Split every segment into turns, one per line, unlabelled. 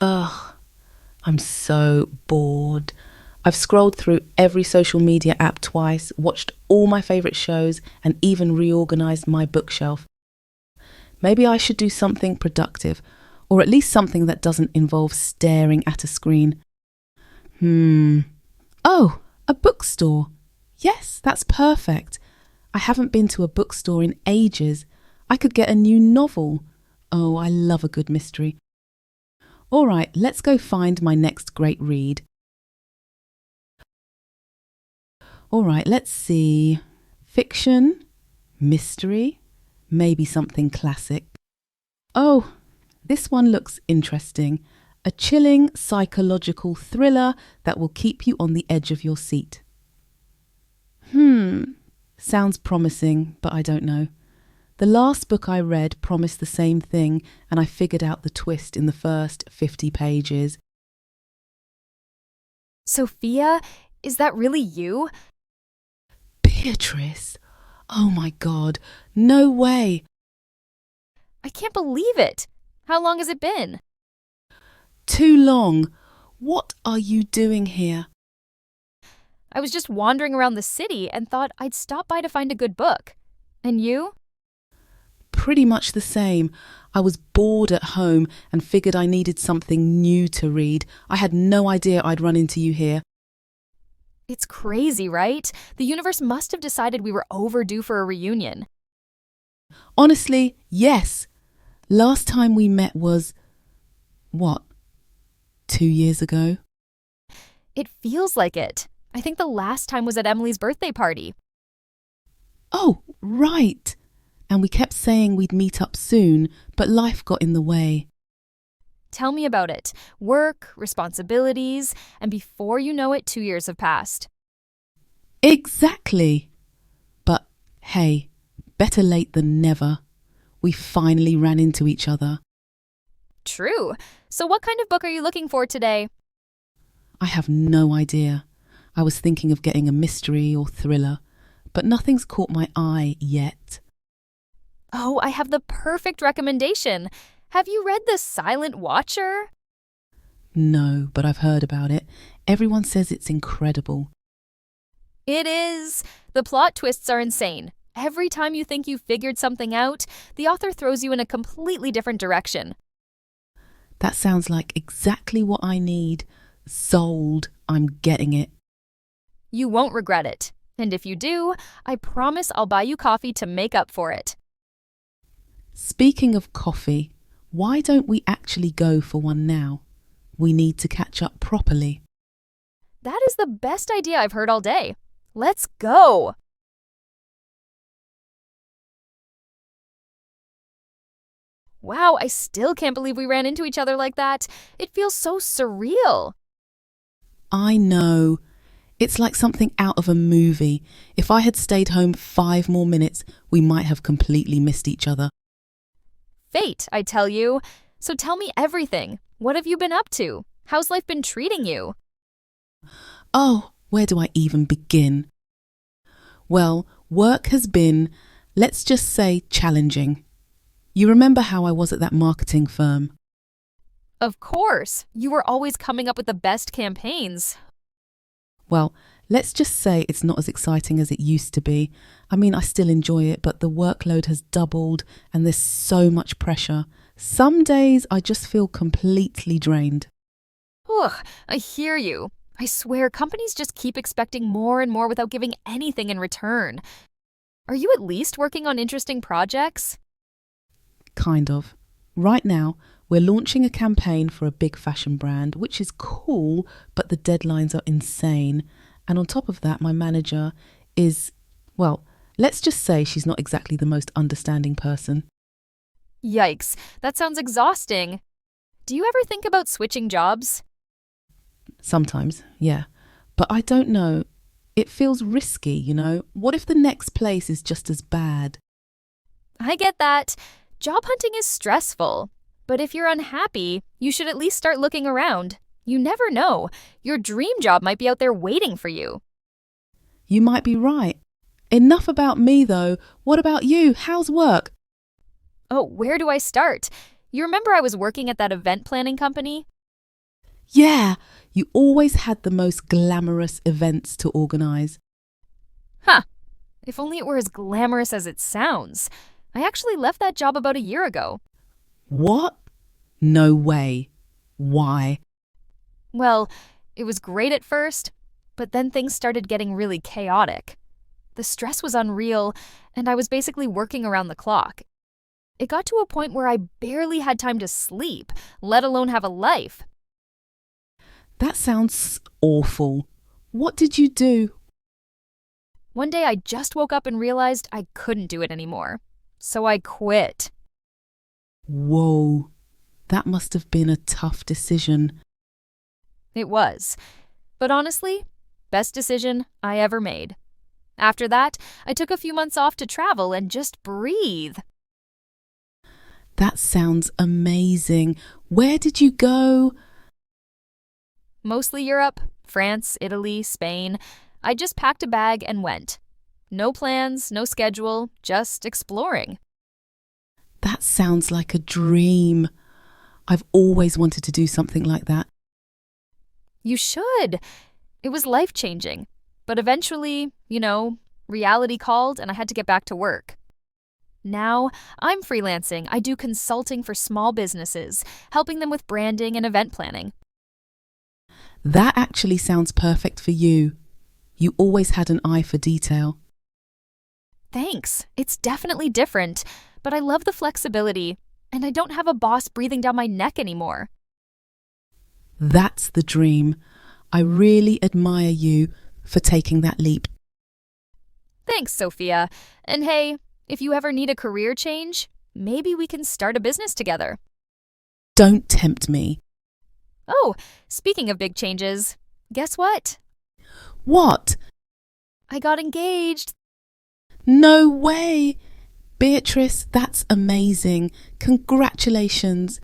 Ugh, I'm so bored. I've scrolled through every social media app twice, watched all my favourite shows, and even reorganised my bookshelf. Maybe I should do something productive, or at least something that doesn't involve staring at a screen. Oh, a bookstore. Yes, that's perfect. I haven't been to a bookstore in ages. I could get a new novel. Oh, I love a good mystery. All right, let's go find my next great read. All right, let's see. Fiction, mystery, maybe something classic. Oh, this one looks interesting. A chilling psychological thriller that will keep you on the edge of your seat. Sounds promising, but I don't know. The last book I read promised the same thing, and I figured out the twist in the first 50 pages.
Sophia, is that really you?
Beatrice! Oh my God, no way!
I can't believe it. How long has it been?
Too long. What are you doing here?
I was just wandering around the city and thought I'd stop by to find a good book. And you?
Pretty much the same. I was bored at home and figured I needed something new to read. I had no idea I'd run into you here.
It's crazy, right? The universe must have decided we were overdue for a reunion.
Honestly, yes. Last time we met was, what, 2 years ago?
It feels like it. I think the last time was at Emily's birthday party.
Oh, right. And we kept saying we'd meet up soon, but life got in the way.
Tell me about it. Work, responsibilities, and before you know it, 2 years have passed.
Exactly. But hey, better late than never. We finally ran into each other.
True. So what kind of book are you looking for today?
I have no idea. I was thinking of getting a mystery or thriller, but nothing's caught my eye yet.
Oh, I have the perfect recommendation. Have you read The Silent Watcher?
No, but I've heard about it. Everyone says it's incredible.
It is. The plot twists are insane. Every time you think you've figured something out, the author throws you in a completely different direction.
That sounds like exactly what I need. Sold. I'm getting it.
You won't regret it. And if you do, I promise I'll buy you coffee to make up for it.
Speaking of coffee, why don't we actually go for one now? We need to catch up properly.
That is the best idea I've heard all day. Let's go! Wow, I still can't believe we ran into each other like that. It feels so surreal.
I know. It's like something out of a movie. If I had stayed home 5 more minutes, we might have completely missed each other.
Fate, I tell you. So tell me everything. What have you been up to? How's life been treating you?
Oh, where do I even begin? Well, work has been, let's just say, challenging. You remember how I was at that marketing firm?
Of course. You were always coming up with the best campaigns.
Well, let's just say it's not as exciting as it used to be. I mean, I still enjoy it, but the workload has doubled and there's so much pressure. Some days I just feel completely drained.
Ugh, I hear you. I swear companies just keep expecting more and more without giving anything in return. Are you at least working on interesting projects?
Kind of. Right now, we're launching a campaign for a big fashion brand, which is cool, but the deadlines are insane. And on top of that, my manager is, well, let's just say she's not exactly the most understanding person.
Yikes, that sounds exhausting. Do you ever think about switching jobs?
Sometimes, yeah. But I don't know. It feels risky, you know? What if the next place is just as bad?
I get that. Job hunting is stressful. But if you're unhappy, you should at least start looking around. You never know. Your dream job might be out there waiting for you.
You might be right. Enough about me, though. What about you? How's work?
Oh, where do I start? You remember I was working at that event planning company?
Yeah, you always had the most glamorous events to organise.
Huh. If only it were as glamorous as it sounds. I actually left that job about a year ago.
What? No way. Why?
Well, it was great at first, but then things started getting really chaotic. The stress was unreal, and I was basically working around the clock. It got to a point where I barely had time to sleep, let alone have a life.
That sounds awful. What did you do?
One day I just woke up and realized I couldn't do it anymore. So I quit.
Whoa, that must have been a tough decision.
It was. But honestly, best decision I ever made. After that, I took a few months off to travel and just breathe.
That sounds amazing. Where did you go?
Mostly Europe, France, Italy, Spain. I just packed a bag and went. No plans, no schedule, just exploring.
That sounds like a dream. I've always wanted to do something like that.
You should. It was life-changing. But eventually, reality called and I had to get back to work. Now, I'm freelancing. I do consulting for small businesses, helping them with branding and event planning.
That actually sounds perfect for you. You always had an eye for detail.
Thanks. It's definitely different, but I love the flexibility, and I don't have a boss breathing down my neck anymore.
That's the dream. I really admire you for taking that leap.
Thanks, Sophia. And hey, if you ever need a career change, maybe we can start a business together.
Don't tempt me.
Oh, speaking of big changes, guess what?
What?
I got engaged.
No way! Beatrice, that's amazing. Congratulations.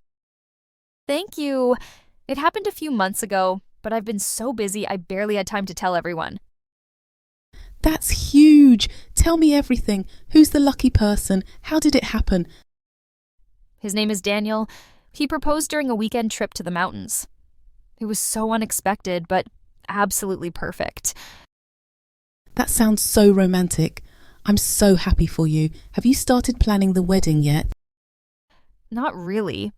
Thank you. It happened a few months ago, but I've been so busy I barely had time to tell everyone.
That's huge. Tell me everything. Who's the lucky person? How did it happen?
His name is Daniel. He proposed during a weekend trip to the mountains. It was so unexpected, but absolutely perfect.
That sounds so romantic. I'm so happy for you. Have you started planning the wedding yet?
Not really.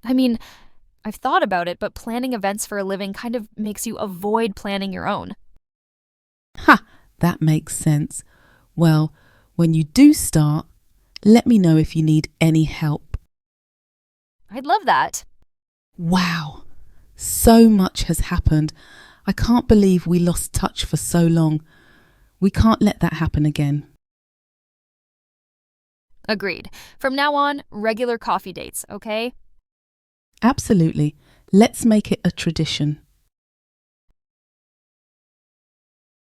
I mean, I've thought about it, but planning events for a living kind of makes you avoid planning your own.
Ha! That makes sense. Well, when you do start, let me know if you need any help.
I'd love that.
Wow! So much has happened. I can't believe we lost touch for so long. We can't let that happen again.
Agreed. From now on, regular coffee dates, okay?
Absolutely. Let's make it a tradition.